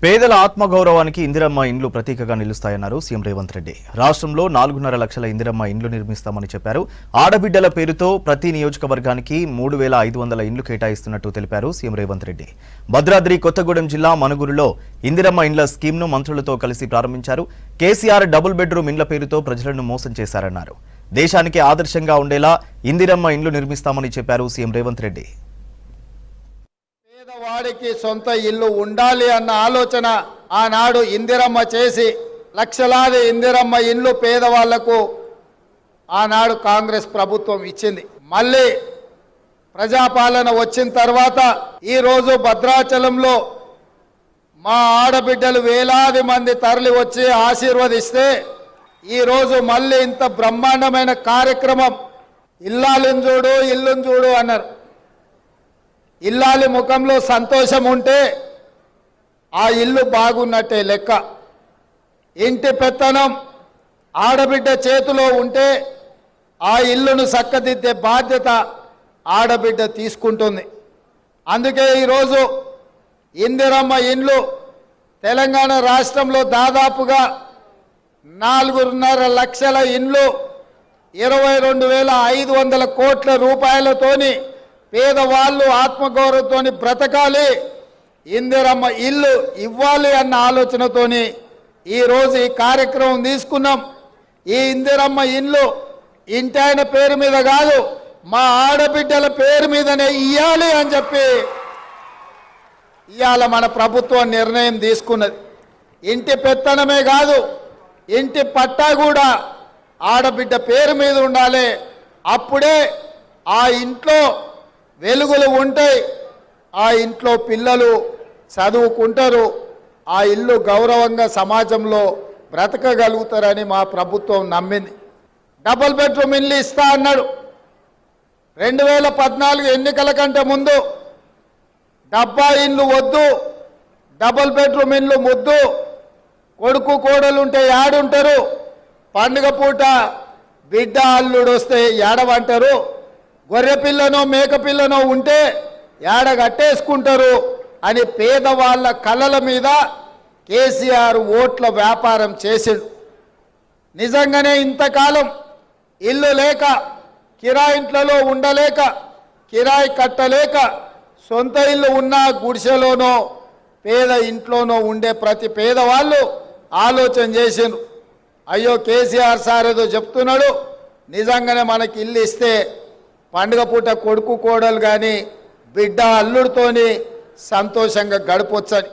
పేదల ఆత్మగౌరవానికి ఇందిరమ్మ ఇండ్లు ప్రతీకగా నిలుస్తాయన్నారు సీఎం రేవంత్ రెడ్డి. రాష్ట్రంలో 4.5 లక్షల ఇందిరమ్మ ఇండ్లు నిర్మిస్తామని చెప్పారు. ఆడబిడ్డల పేరుతో ప్రతి నియోజకవర్గానికి 3,500 ఇండ్లు కేటాయిస్తున్నట్టు తెలిపారు సీఎం రేవంత్ రెడ్డి. భద్రాద్రి కొత్తగూడెం జిల్లా మనుగురులో ఇందిరమ్మ ఇండ్ల స్కీమ్ను మంత్రులతో కలిసి ప్రారంభించారు. కేసీఆర్ డబుల్ బెడ్రూమ్ ఇండ్ల పేరుతో ప్రజలను మోసం చేశారన్నారు. దేశానికి ఆదర్శంగా ఉండేలా ఇందిరమ్మ ఇండ్లు నిర్మిస్తామని చెప్పారు సీఎం రేవంత్ రెడ్డి. వాడికి సొంత ఇల్లు ఉండాలి అన్న ఆలోచన ఆనాడు ఇందిరమ్మ చేసి లక్షలాది ఇందిరమ్మ ఇల్లు పేదవాళ్లకు ఆనాడు కాంగ్రెస్ ప్రభుత్వం ఇచ్చింది. మళ్ళీ ప్రజాపాలన వచ్చిన తర్వాత ఈరోజు భద్రాచలంలో మా ఆడబిడ్డలు వేలాది మంది తరలి వచ్చి ఆశీర్వదిస్తే ఈరోజు మళ్ళీ ఇంత బ్రహ్మాండమైన కార్యక్రమం ఇల్లాలిని చూడు ఇల్లుని చూడు అన్నారు. ఇల్లాలి ముఖంలో సంతోషం ఉంటే ఆ ఇల్లు బాగున్నట్టే లెక్క. ఇంటి పెత్తనం ఆడబిడ్డ చేతిలో ఉంటే ఆ ఇల్లును చక్కదిద్దే బాధ్యత ఆడబిడ్డ తీసుకుంటుంది. అందుకే ఈరోజు ఇందిరమ్మ ఇండ్లు తెలంగాణ రాష్ట్రంలో దాదాపుగా 4.5 లక్షల ఇండ్లు 22,500 కోట్ల రూపాయలతోని పేదవాళ్ళు ఆత్మగౌరవంతో బ్రతకాలి, ఇందిరమ్మ ఇల్లు ఇవ్వాలి అన్న ఆలోచనతోని ఈరోజు ఈ కార్యక్రమం తీసుకున్నాం. ఈ ఇందిరమ్మ ఇల్లు ఇంటాయన పేరు మీద కాదు, మా ఆడబిడ్డల పేరు మీదనే ఇవ్వాలి అని చెప్పి ఇవాళ మన ప్రభుత్వం నిర్ణయం తీసుకున్నది. ఇంటి పెత్తనమే కాదు, ఇంటి పట్టా కూడా ఆడబిడ్డ పేరు మీద ఉండాలి. అప్పుడే ఆ ఇంట్లో వెలుగులు ఉంటాయి, ఆ ఇంట్లో పిల్లలు చదువుకుంటారు, ఆ ఇల్లు గౌరవంగా సమాజంలో బ్రతకగలుగుతారని మా ప్రభుత్వం నమ్మింది. డబుల్ బెడ్రూమ్ ఇల్లు ఇస్తా అన్నాడు. 2014 ఎన్నికల కంటే ముందు డబ్బా ఇండ్లు వద్దు, డబుల్ బెడ్రూమ్ ఇల్లు ముద్దు, కొడుకు కోడలు ఉంటే ఏడుంటారు, పండుగ పూట బిడ్డ అల్లుడు వస్తే ఏడవంటారు, గొర్రె పిల్లనో మేక పిల్లనో ఉంటే ఏడగట్టేసుకుంటారు అని పేదవాళ్ళ కళ్ళల మీద కేసీఆర్ ఓట్ల వ్యాపారం చేసిండు. నిజంగానే ఇంతకాలం ఇల్లు లేక, కిరాయింట్లలో ఉండలేక, కిరాయి కట్టలేక, సొంత ఇల్లు ఉన్న గుడిసెలోనో పేద ఇంట్లోనో ఉండే ప్రతి పేదవాళ్ళు ఆలోచన చేసిండ్రు. అయ్యో కేసీఆర్ సార్ ఏదో చెప్తున్నాడు, నిజంగానే మనకి ఇల్లు ఇస్తే పండుగ పూట కొడుకు కోడలు కానీ బిడ్డ అల్లుడితోని సంతోషంగా గడపొచ్చని.